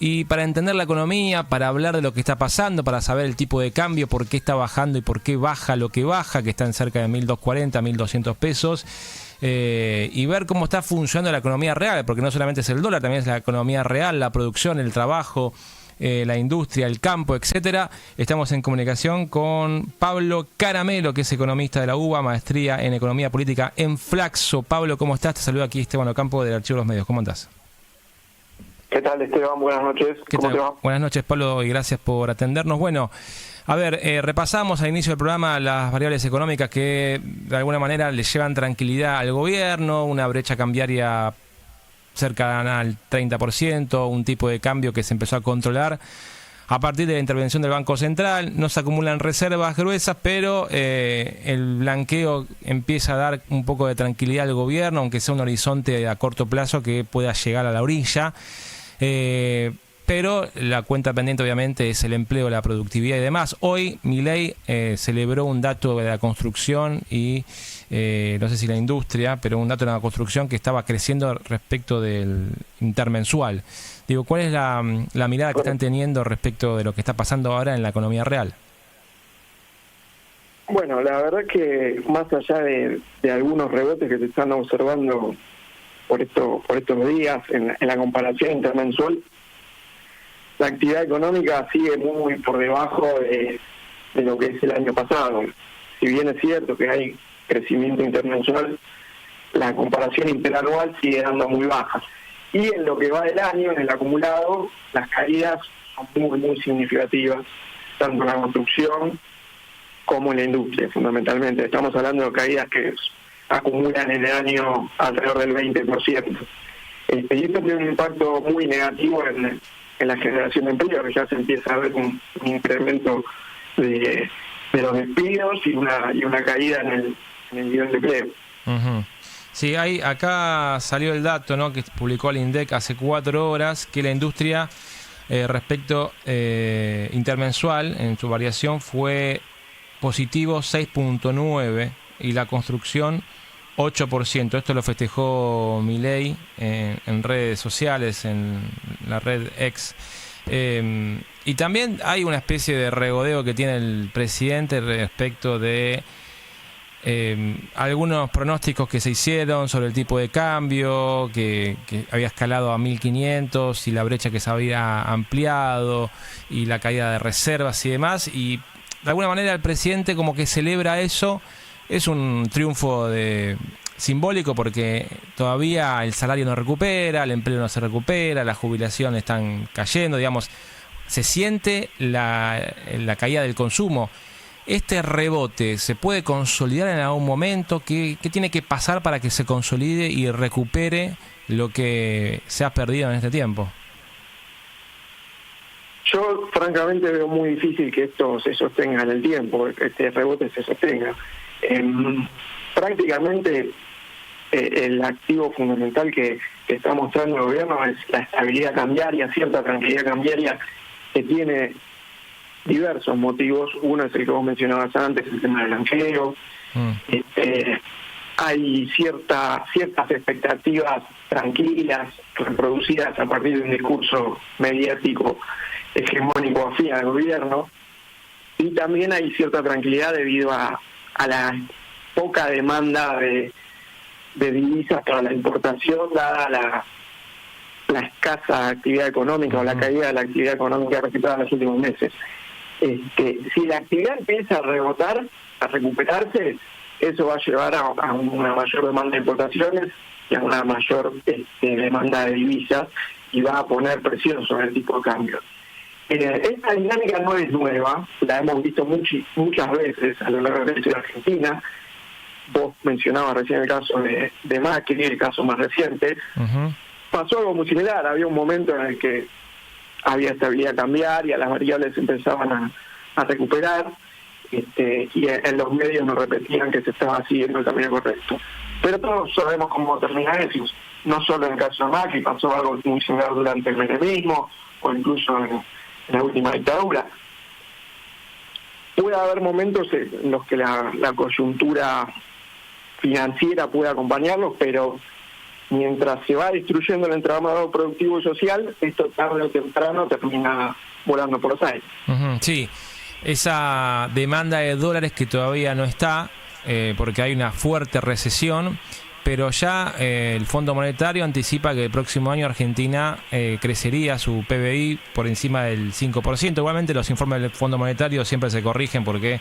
Y para entender la economía, para hablar de lo que está pasando, para saber el tipo de cambio, por qué está bajando y por qué baja lo que baja, que está en cerca de 1.240, 1.200 pesos, y ver cómo está funcionando la economía real, porque no solamente es el dólar, también es la economía real, la producción, el trabajo, la industria, el campo, etcétera. Estamos en comunicación con Pablo Caramelo, que es economista de la UBA, maestría en Economía Política en Flaxo. Pablo, ¿cómo estás? Te saluda aquí Esteban Ocampo del Archivo de los Medios. ¿Cómo andás? ¿Qué tal, Esteban? Buenas noches. ¿Cómo te va? Buenas noches, Pablo, y gracias por atendernos. Bueno, a ver, repasamos al inicio del programa las variables económicas que de alguna manera le llevan tranquilidad al gobierno, una brecha cambiaria cercana al 30%, un tipo de cambio que se empezó a controlar a partir de la intervención del Banco Central. No se acumulan reservas gruesas, pero el blanqueo empieza a dar un poco de tranquilidad al gobierno, aunque sea un horizonte a corto plazo que pueda llegar a la orilla. Pero la cuenta pendiente obviamente es el empleo, la productividad y demás. Hoy Milei celebró un dato de la construcción y no sé si la industria, pero un dato de la construcción que estaba creciendo respecto del intermensual. Digo, ¿cuál es la mirada que están teniendo respecto de lo que está pasando ahora en la economía real? Bueno, la verdad que más allá de algunos rebotes que se están observando por estos días en la comparación intermensual, la actividad económica sigue muy por debajo de lo que es el año pasado. Si bien es cierto que hay crecimiento intermensual, la comparación interanual sigue dando muy baja. Y en lo que va del año, en el acumulado, las caídas son muy significativas, tanto en la construcción como en la industria, fundamentalmente. Estamos hablando de caídas que acumulan en el año alrededor del 20%. Y esto tiene un impacto muy negativo en la generación de empleo, que ya se empieza a ver un incremento de los despidos y una caída en el nivel de empleo. Uh-huh. Sí, acá salió el dato, ¿no?, que publicó el INDEC hace 4 horas, que la industria respecto intermensual en su variación fue positivo 6.9 y la construcción 8%. Esto lo festejó Milei en redes sociales, en la red X. Y también hay una especie de regodeo que tiene el presidente respecto de algunos pronósticos que se hicieron sobre el tipo de cambio, que había escalado a 1.500 y la brecha que se había ampliado y la caída de reservas y demás. Y de alguna manera el presidente como que celebra eso. Es un triunfo simbólico porque todavía el salario no recupera, el empleo no se recupera, las jubilaciones están cayendo, digamos, se siente la caída del consumo. ¿Este rebote se puede consolidar en algún momento? ¿Qué tiene que pasar para que se consolide y recupere lo que se ha perdido en este tiempo? Yo francamente veo muy difícil que esto se sostenga en el tiempo, que este rebote se sostenga. Prácticamente el activo fundamental que está mostrando el gobierno es la estabilidad cambiaria, cierta tranquilidad cambiaria, que tiene diversos motivos. Uno es el que vos mencionabas antes, el tema del blanqueo. Hay ciertas expectativas tranquilas, reproducidas a partir de un discurso mediático hegemónico afín al gobierno, y también hay cierta tranquilidad debido a la poca demanda de divisas para la importación, dada la escasa actividad económica o la caída de la actividad económica registrada en los últimos meses. Si la actividad empieza a rebotar, a recuperarse, eso va a llevar a una mayor demanda de importaciones y a una mayor demanda de divisas, y va a poner presión sobre el tipo de cambio. Esta dinámica no es nueva, la hemos visto muchas veces a lo largo de la historia argentina. Vos mencionabas recién el caso de Macri, el caso más reciente. Uh-huh. Pasó algo muy similar, había un momento en el que había estabilidad cambiaria, las variables empezaban a recuperar, y en los medios nos repetían que se estaba siguiendo el camino correcto. Pero todos sabemos cómo termina eso. No solo en el caso de Macri, pasó algo muy similar durante el menemismo o incluso en la última dictadura. Puede haber momentos en los que la coyuntura financiera puede acompañarlos, pero mientras se va destruyendo el entramado productivo y social, esto tarde o temprano termina volando por los aires. Sí, esa demanda de dólares que todavía no está, porque hay una fuerte recesión, pero ya el Fondo Monetario anticipa que el próximo año Argentina crecería su PBI por encima del 5%. Igualmente los informes del Fondo Monetario siempre se corrigen porque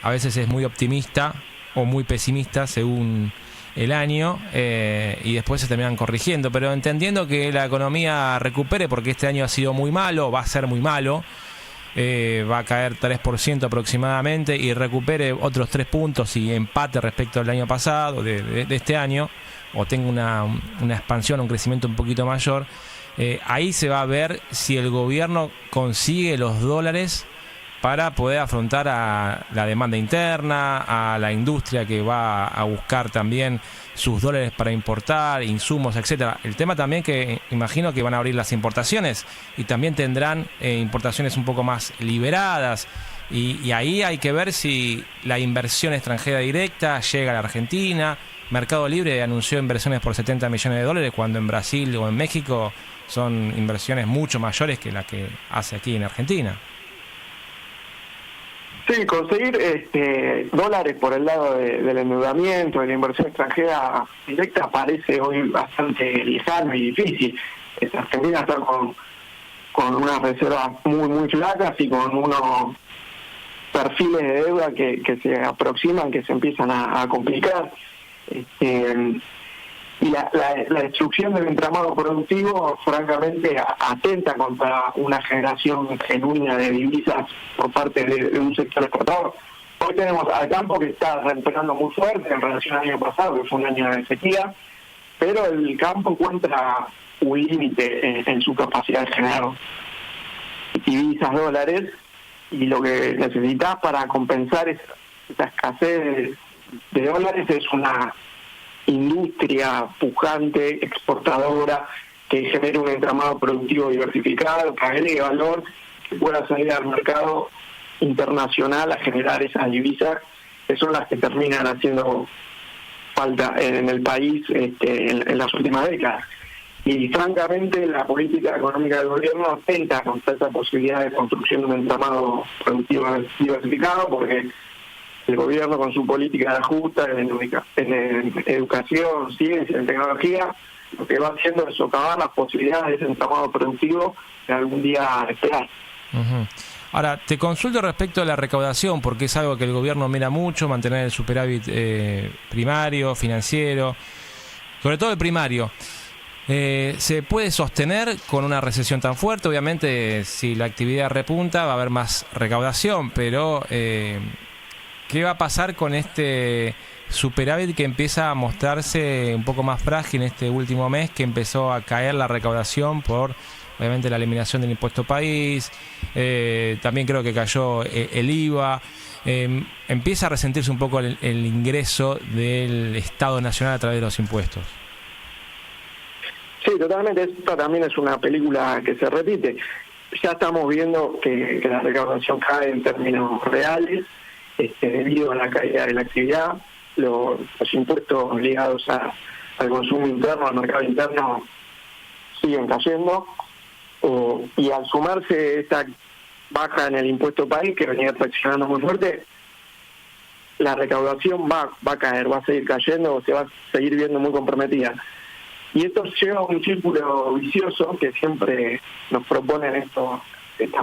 a veces es muy optimista o muy pesimista según el año, y después se terminan corrigiendo, pero entendiendo que la economía recupere, porque este año ha sido muy malo, va a ser muy malo, va a caer 3% aproximadamente y recupere otros 3 puntos y empate respecto al año pasado, de este año, o tenga una expansión, un crecimiento un poquito mayor, ahí se va a ver si el gobierno consigue los dólares para poder afrontar a la demanda interna, a la industria que va a buscar también sus dólares para importar, insumos, etcétera. El tema también que imagino que van a abrir las importaciones y también tendrán importaciones un poco más liberadas, y ahí hay que ver si la inversión extranjera directa llega a la Argentina. Mercado Libre anunció inversiones por 70 millones de dólares cuando en Brasil o en México son inversiones mucho mayores que las que hace aquí en Argentina. Sí, conseguir dólares por el lado del endeudamiento, de la inversión extranjera directa, parece hoy bastante lejano y difícil. Argentina está con unas reservas muy flacas y con unos perfiles de deuda que se aproximan, que se empiezan a complicar. Y la destrucción del entramado productivo, francamente, atenta contra una generación genuina de divisas por parte de un sector exportador. Hoy tenemos al campo que está recuperando muy fuerte en relación al año pasado, que fue un año de sequía, pero el campo encuentra un límite en su capacidad de generar divisas, dólares, y lo que necesitas para compensar esa escasez de dólares es una industria pujante, exportadora, que genere un entramado productivo diversificado, que agregue valor, que pueda salir al mercado internacional a generar esas divisas, que son las que terminan haciendo falta en el país en las últimas décadas. Y francamente la política económica del gobierno atenta contra esa posibilidad de construcción de un entramado productivo diversificado, porque el gobierno, con su política de ajuste en educación, ciencia, en tecnología, lo que va haciendo es socavar las posibilidades de ese entramado productivo de algún día esperar. Ahora, te consulto respecto a la recaudación, porque es algo que el gobierno mira mucho, mantener el superávit primario, financiero, sobre todo el primario. ¿Se puede sostener con una recesión tan fuerte? Obviamente, si la actividad repunta, va a haber más recaudación, pero ¿qué va a pasar con este superávit que empieza a mostrarse un poco más frágil en este último mes, que empezó a caer la recaudación por, obviamente, la eliminación del impuesto país? También creo que cayó el IVA. Empieza a resentirse un poco el ingreso del Estado Nacional a través de los impuestos. Sí, totalmente. Esta también es una película que se repite. Ya estamos viendo que la recaudación cae en términos reales, debido a la caída de la actividad. Los impuestos ligados al consumo interno, al mercado interno, siguen cayendo, y al sumarse esta baja en el impuesto país, que venía traccionando muy fuerte, la recaudación va a caer, va a seguir cayendo, o se va a seguir viendo muy comprometida. Y esto lleva a un círculo vicioso que siempre nos proponen estas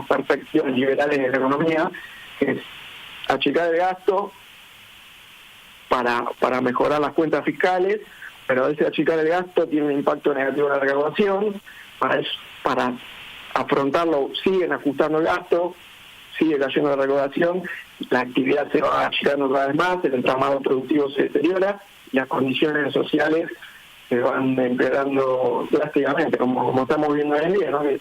perspectivas liberales de la economía, que es achicar el gasto para mejorar las fiscales, pero ese achicar el gasto tiene un impacto negativo en la recaudación. Para afrontarlo siguen ajustando el gasto, sigue cayendo la recaudación, la actividad se va achicando cada vez más, el entramado productivo se deteriora y las condiciones sociales se van empeorando drásticamente, como estamos viendo hoy en día, ¿no? Que,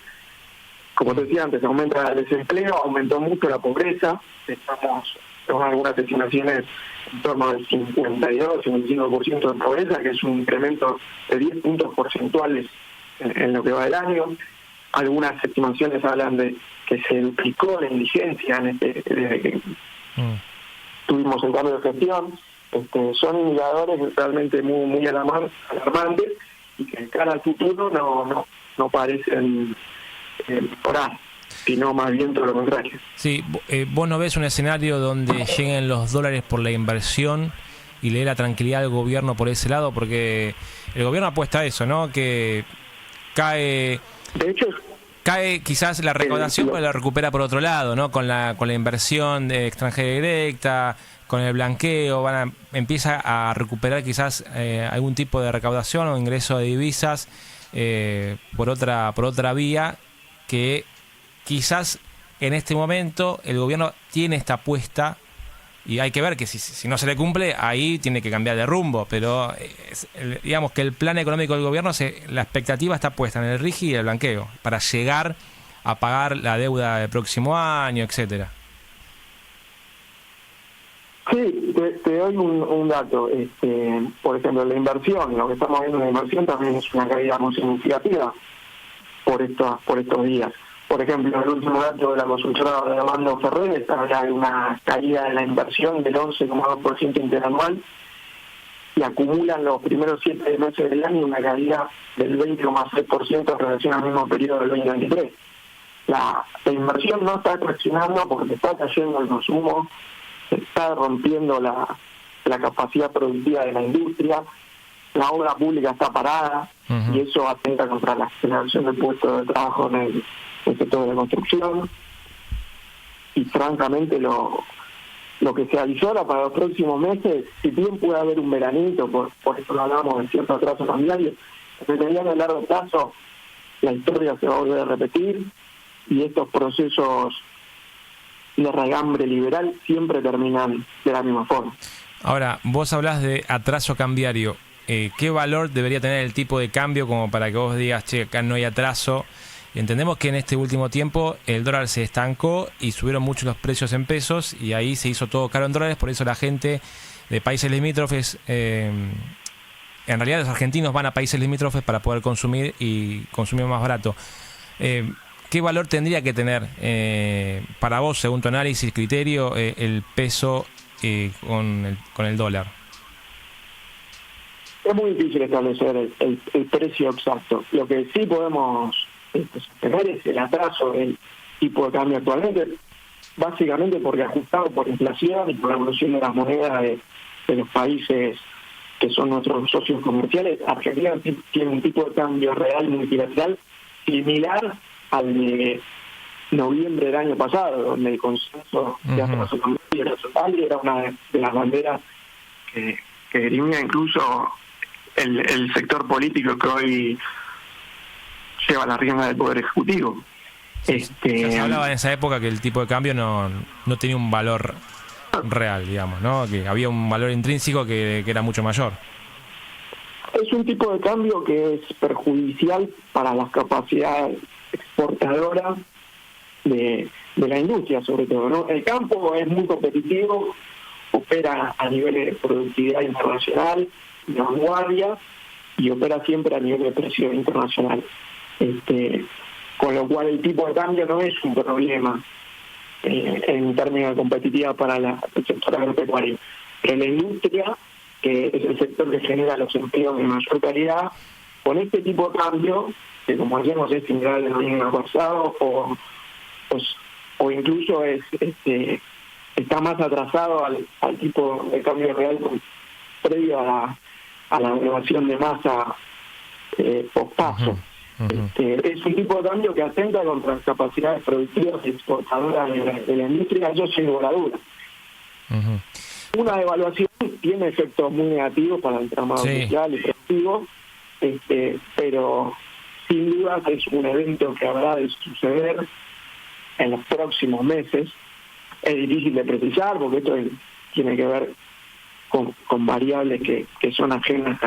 como te decía antes, aumenta el desempleo, aumentó mucho la pobreza, estamos en algunas estimaciones en torno al 52-55% de pobreza, que es un incremento de 10 puntos porcentuales en lo que va del año. Algunas estimaciones hablan de que se duplicó la indigencia desde que tuvimos el cambio de gestión. son indicadores realmente muy alarmantes y que de cara al futuro no parecen mejorar, sino más bien todo lo contrario. Sí, vos no ves un escenario donde lleguen los dólares por la inversión y le dé la tranquilidad al gobierno por ese lado, porque el gobierno apuesta a eso, ¿no? Que cae quizás la recaudación, pero la recupera por otro lado, ¿no? Con la inversión extranjera directa, con el blanqueo, empieza a recuperar quizás algún tipo de recaudación o ingreso de divisas por otra vía, que quizás en este momento el gobierno tiene esta apuesta. Y hay que ver que si no se le cumple, ahí tiene que cambiar de rumbo. Pero digamos que el plan económico del gobierno, la expectativa está puesta en el RIGI y el blanqueo, para llegar a pagar la deuda del próximo año, etcétera. Sí, te doy un dato. Por ejemplo, la inversión, lo que estamos viendo en la inversión también es una caída muy significativa por estos días. Por ejemplo, el último dato de la consultora de Armando Ferrer habla de una caída de la inversión del 11,2% interanual y acumulan los primeros 7 meses del año una caída del 20,6% en relación al mismo periodo del 2023. La inversión no está creciendo porque está cayendo el consumo, se está rompiendo la capacidad productiva de la industria, la obra pública está parada, y eso atenta contra la generación de puestos de trabajo en el sector de la construcción. Y francamente lo que se avisora para los próximos meses, si bien puede haber un veranito, por eso lo hablamos de cierto atraso cambiario, en el mediano y largo plazo la historia se va a volver a repetir y estos procesos de regambre liberal siempre terminan de la misma forma. Ahora, vos hablás de atraso cambiario. ¿Qué valor debería tener el tipo de cambio como para que vos digas, che, acá no hay atraso? Entendemos que en este último tiempo el dólar se estancó y subieron mucho los precios en pesos y ahí se hizo todo caro en dólares, por eso la gente de países limítrofes, en realidad los argentinos van a países limítrofes para poder consumir y consumir más barato. ¿Qué valor tendría que tener para vos, según tu análisis, criterio, el peso con el dólar? Es muy difícil establecer el precio exacto. Lo que sí podemos sostener es el atraso del tipo de cambio actualmente, básicamente porque ajustado por inflación y por la evolución de las monedas de los países que son nuestros socios comerciales. Argentina tiene un tipo de cambio real multilateral similar al de noviembre del año pasado, donde el consenso de atraso cambiario era una de las banderas que dirimía incluso el sector político que hoy lleva la rienda del Poder Ejecutivo. Ya se hablaba en esa época que el tipo de cambio no tenía un valor real, digamos, ¿no? Que había un valor intrínseco que era mucho mayor. Es un tipo de cambio que es perjudicial para las capacidades exportadoras de la industria, sobre todo, ¿no? El campo es muy competitivo, opera a niveles de productividad internacional, de vanguardia, y opera siempre a nivel de precio internacional. Con lo cual el tipo de cambio no es un problema en términos de competitividad para el sector agropecuario. Pero la industria, que es el sector que genera los empleos de mayor calidad, con este tipo de cambio, que como decíamos es similar al año pasado, o incluso está más atrasado al tipo de cambio real previo a la renovación de masa post-paso. Es un tipo de cambio que atenta contra las capacidades productivas y exportadoras de la industria, yo sin lugar a dudas. Una devaluación tiene efectos muy negativos para el entramado social y productivo, pero sin duda es un evento que habrá de suceder en los próximos meses. Es difícil de precisar porque esto tiene que ver con variables que son ajenas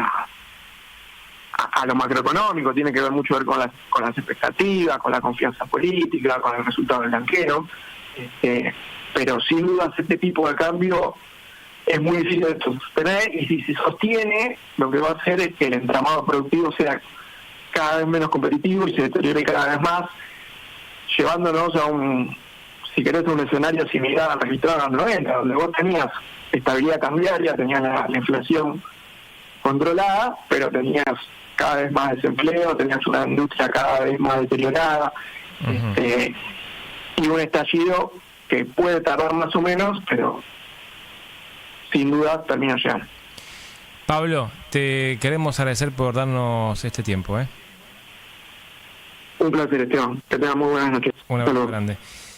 a lo macroeconómico, tiene que ver mucho con las expectativas, con la confianza política, con el resultado del blanqueo, pero sin duda este tipo de cambio es muy difícil de sostener, y si se sostiene, lo que va a hacer es que el entramado productivo sea cada vez menos competitivo y se deteriore cada vez más, llevándonos a un escenario similar al registrado en los 90, donde vos tenías estabilidad cambiaria, tenías la inflación controlada, pero tenías cada vez más desempleo, tenías una industria cada vez más deteriorada, y un estallido que puede tardar más o menos, pero sin duda termina llegando. Pablo, te queremos agradecer por darnos este tiempo. Un placer, Esteban. Que tengas muy buenas noches. Un abrazo grande.